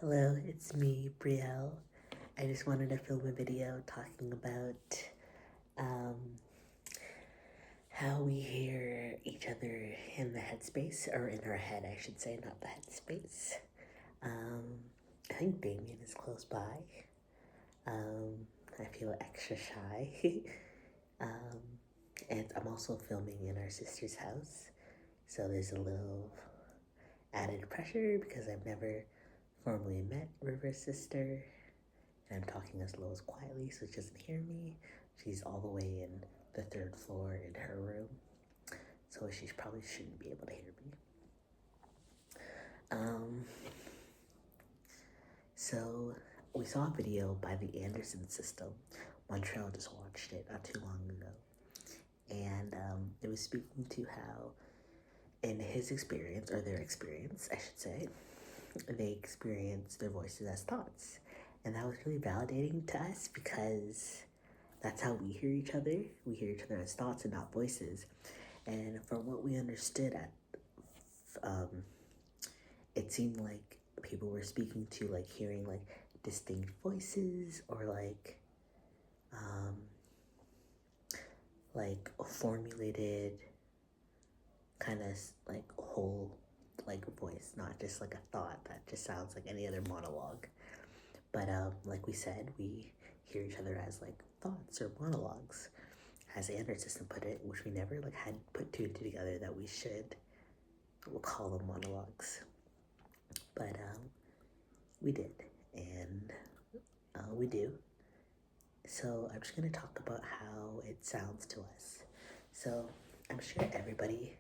Hello, it's me, Brielle. I just wanted to film a video talking about how we hear each other in the headspace, or in our head, I should say, not the headspace. I think Damien is close by. I feel extra shy. And I'm also filming in our sister's house, so there's a little added pressure because I've never formally met River's sister, and I'm talking as low as quietly so she doesn't hear me. She's all the way in the third floor in her room, so she probably shouldn't be able to hear me. So we saw a video by the Anderson System. Montreal just watched it not too long ago, and it was speaking to how, in his experience, or their experience, I should say, they experience their voices as thoughts. And that was really validating to us because that's how we hear each other. We hear each other as thoughts and not voices. And from what we understood, it seemed like people were speaking to like hearing like distinct voices, or like formulated kind of like whole like voice, not just like a thought that just sounds like any other monologue. But like we said, we hear each other as like thoughts or monologues, as Android System put it, which we never like had put two and two together that we'll call them monologues. But we did, and we do. So I'm just gonna talk about how it sounds to us. So I'm sure everybody,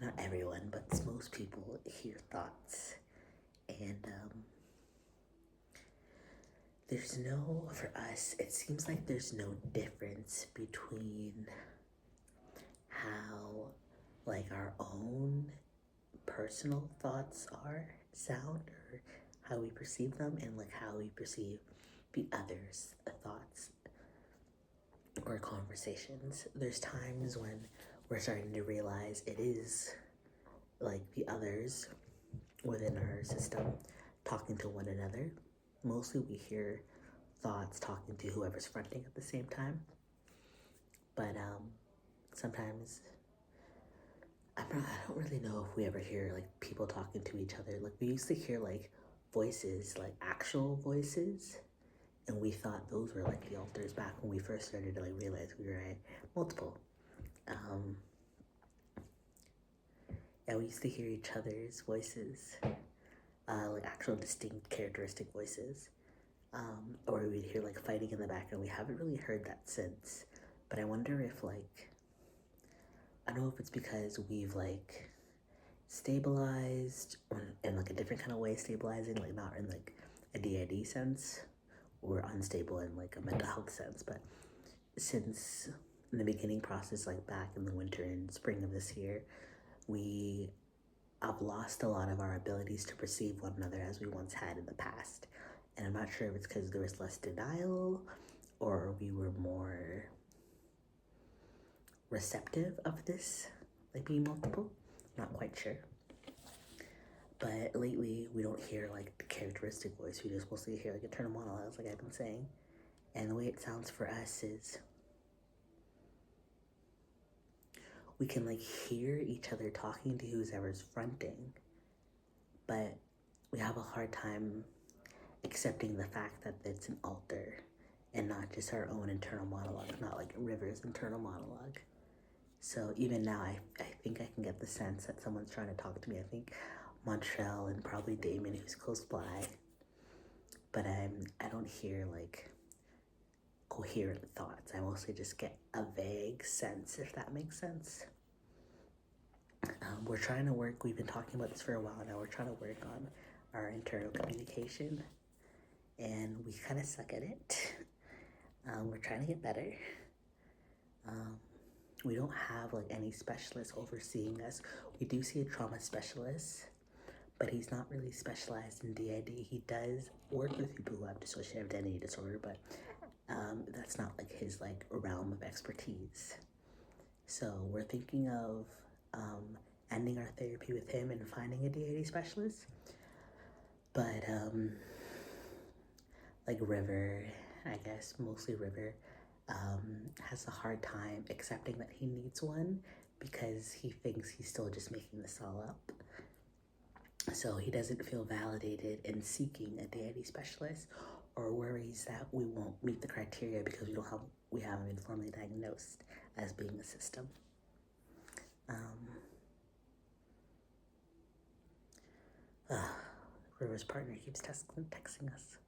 not everyone, but most people hear thoughts, and there's no, for us, it seems like there's no difference between how like our own personal thoughts sound, or how we perceive them, and like how we perceive the others' thoughts or conversations. There's times when we're starting to realize it is like the others within our system talking to one another. Mostly we hear thoughts talking to whoever's fronting at the same time. But sometimes I don't really know if we ever hear like people talking to each other. Like we used to hear like voices, like actual voices, and we thought those were like the alters back when we first started to like realize we were at multiple. Yeah, we used to hear each other's voices, like actual distinct characteristic voices, or we'd hear like fighting in the background. We haven't really heard that since, but I wonder if like, I don't know if it's because we've like stabilized, or in like a different kind of way stabilizing, like not in like a DID sense, or unstable in like a mental health sense, but since in the beginning process, like back in the winter and spring of this year, we have lost a lot of our abilities to perceive one another as we once had in the past. And I'm not sure if it's because there was less denial, or we were more receptive of this, like being multiple. Not quite sure. But lately, we don't hear like the characteristic voice. We just mostly hear like internal monologues, like I've been saying. And the way it sounds for us is we can like hear each other talking to whoever's fronting, but we have a hard time accepting the fact that it's an alter and not just our own internal monologue, not like River's internal monologue. So even now, I think I can get the sense that someone's trying to talk to me. I think Montreal and probably Damon, who's close by, but I don't hear like coherent thoughts. I mostly just get a vague sense, if that makes sense. We're trying to work, we've been talking about this for a while now, we're trying to work on our internal communication, and we kind of suck at it. We're trying to get better. We don't have like any specialists overseeing us. We do see a trauma specialist, but he's not really specialized in DID. He does work with people who have dissociative identity disorder, but that's not like his like realm of expertise. So we're thinking of ending our therapy with him and finding a DID specialist. But like River, I guess mostly River, has a hard time accepting that he needs one because he thinks he's still just making this all up. So he doesn't feel validated in seeking a deity specialist, or worries that we won't meet the criteria because we haven't been formally diagnosed as being a system. River's partner keeps texting us.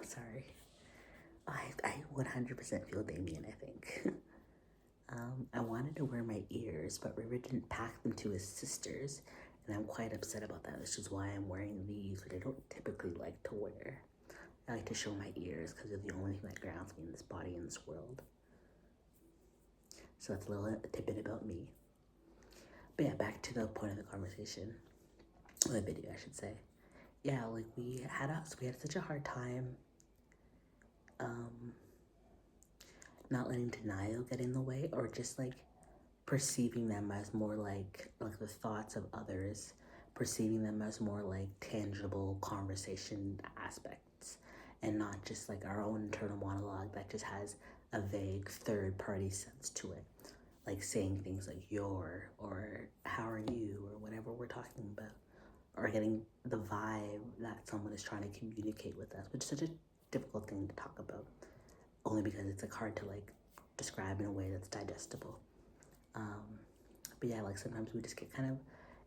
Sorry. I 100% feel Damien, I think. I wanted to wear my ears, but River didn't pack them to his sisters, and I'm quite upset about that, which is why I'm wearing these, which I don't typically like to wear. I like to show my ears because they're the only thing that grounds me in this body, in this world. So that's a little tidbit about me. But yeah, back to the point of the conversation, or the video, I should say. Yeah, like we had such a hard time not letting denial get in the way, or just like perceiving them as more like the thoughts of others, perceiving them as more like tangible conversation aspects, and not just like our own internal monologue that just has a vague third party sense to it, like saying things like "your" or "how are you" or whatever we're talking about, or getting the vibe that someone is trying to communicate with us, which is such a difficult thing to talk about, only because it's like hard to like describe in a way that's digestible. But yeah, like sometimes we just get kind of,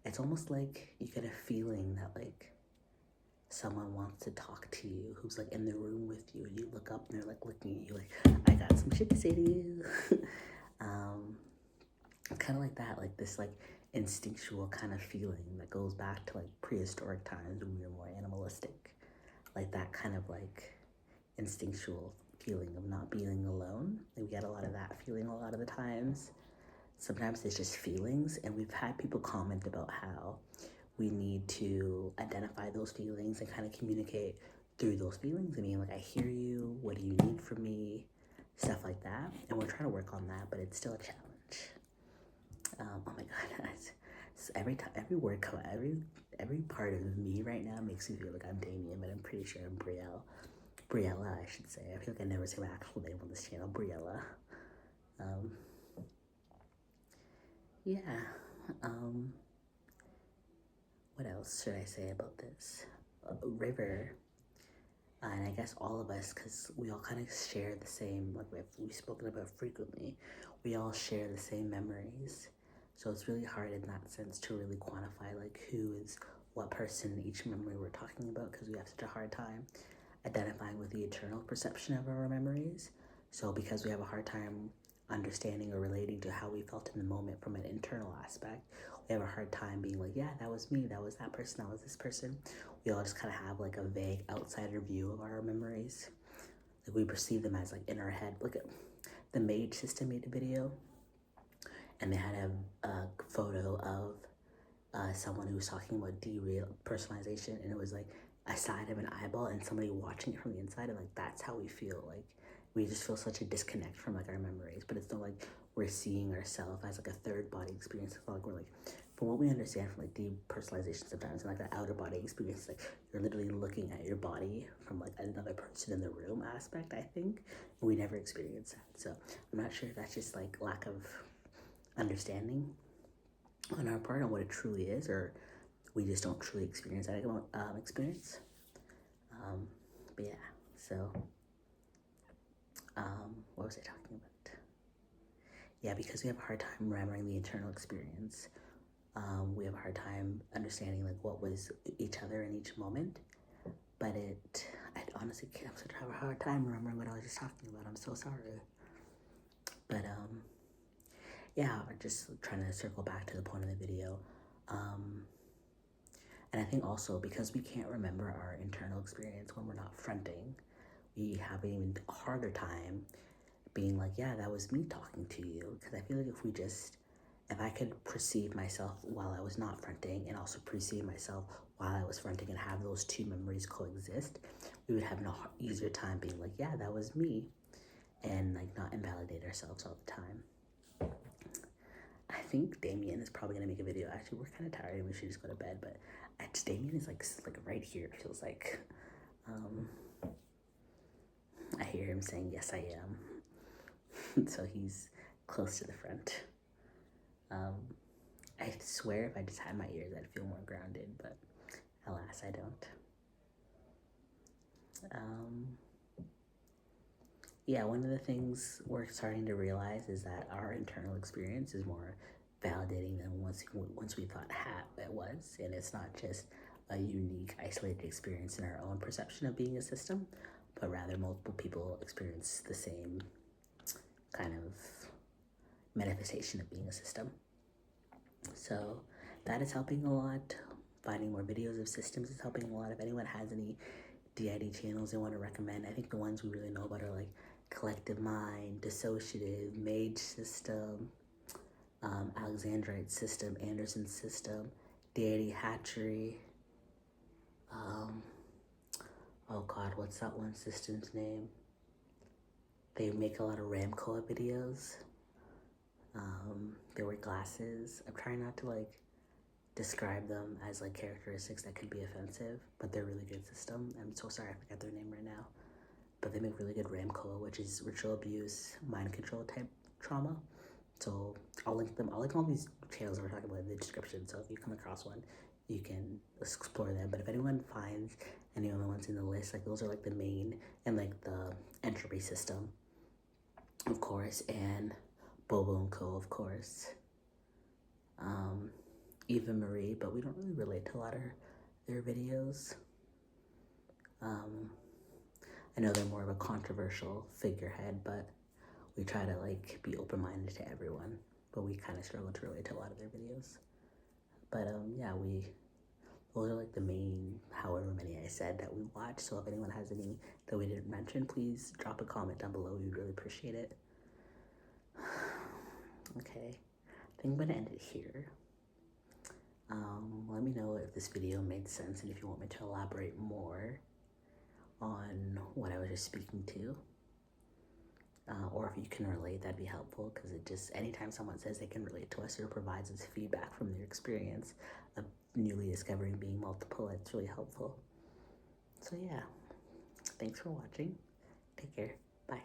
it's almost like you get a feeling that like someone wants to talk to you who's like in the room with you, and you look up and they're like looking at you like, I got some shit to say to you. Kind of like that, like this like instinctual kind of feeling that goes back to like prehistoric times when we were more animalistic, like that kind of like instinctual feeling of not being alone. Like we get a lot of that feeling a lot of the times. Sometimes it's just feelings, and we've had people comment about how we need to identify those feelings and kind of communicate through those feelings. I mean, like, I hear you, what do you need from me, stuff like that. And we're trying to work on that, but it's still a challenge. Oh my god, every word come out, every part of me right now makes me feel like I'm Damien, but I'm pretty sure I'm Brielle, I should say. I feel like I never say my actual name on this channel, Brielle. Yeah. What else should I say about this? River, and I guess all of us, because we all kind of share the same, like we've spoken about frequently, we all share the same memories. So it's really hard in that sense to really quantify like who is what person in each memory we're talking about, because we have such a hard time identifying with the eternal perception of our memories. So because we have a hard time understanding or relating to how we felt in the moment from an internal aspect, we have a hard time being like, yeah, that was me, that was that person, that was this person. We all just kind of have like a vague outsider view of our memories. Like we perceive them as like in our head. Look at the Mage System made a video, and they had a photo of someone who was talking about depersonalization, and it was like a side of an eyeball and somebody watching it from the inside, and like that's how we feel. Like we just feel such a disconnect from like our memories, but it's not like we're seeing ourselves as like a third body experience. It's not like we're like, from what we understand from like depersonalization sometimes, and like the outer body experience, like you're literally looking at your body from like another person in the room aspect, I think. And we never experience that. So I'm not sure if that's just like lack of understanding on our part on what it truly is, or we just don't truly experience that experience. But yeah, so what was I talking about? Yeah, because we have a hard time remembering the internal experience. We have a hard time understanding like what was each other in each moment. But I honestly can't, I'm such a hard time remembering what I was just talking about. I'm so sorry. But yeah, just trying to circle back to the point of the video. And I think also because we can't remember our internal experience when we're not fronting, we have an even harder time being like, yeah, that was me talking to you. Because I feel like if I could perceive myself while I was not fronting and also perceive myself while I was fronting and have those two memories coexist, we would have an easier time being like, yeah, that was me, and like not invalidate ourselves all the time. I think Damien is probably gonna make a video. Actually, we're kind of tired and we should just go to bed, but Damien is like right here, it feels like. I hear him saying, yes, I am. So he's close to the front. I swear if I just had my ears, I'd feel more grounded, but alas, I don't. Yeah, one of the things we're starting to realize is that our internal experience is more validating than once we thought it was, and it's not just a unique, isolated experience in our own perception of being a system, but rather multiple people experience the same kind of manifestation of being a system. So that is helping a lot. Finding more videos of systems is helping a lot. If anyone has any DID channels they want to recommend, I think the ones we really know about are like Collective Mind, Dissociadid, Mage Ststem, Alexanderite System, Anderson System, DID Hatchery. Oh God, what's that one system's name? They make a lot of Ramkoa videos. They wear glasses. I'm trying not to like describe them as like characteristics that could be offensive, but they're a really good system. I'm so sorry I forgot their name right now. But they make really good Ramkoa, which is ritual abuse, mind control type trauma. So I'll link them. I'll link all these channels we're talking about in the description. So if you come across one, you can explore them. But if anyone finds any other ones in the list, like those are like the main, and like the Entropy System, of course, and Bobo Co, of course. Eva Marie, but we don't really relate to a lot of their videos. I know they're more of a controversial figurehead, but we try to like be open-minded to everyone, but we kind of struggle to relate to a lot of their videos. But yeah, those are like the main, however many I said that we watch. So if anyone has any that we didn't mention, please drop a comment down below. We'd really appreciate it. Okay, I think I'm gonna end it here. Let me know if this video made sense and if you want me to elaborate more on what I was just speaking to. Or if you can relate, that'd be helpful, because it just, anytime someone says they can relate to us or provides us feedback from their experience of newly discovering being multiple, it's really helpful. So yeah, thanks for watching. Take care. Bye.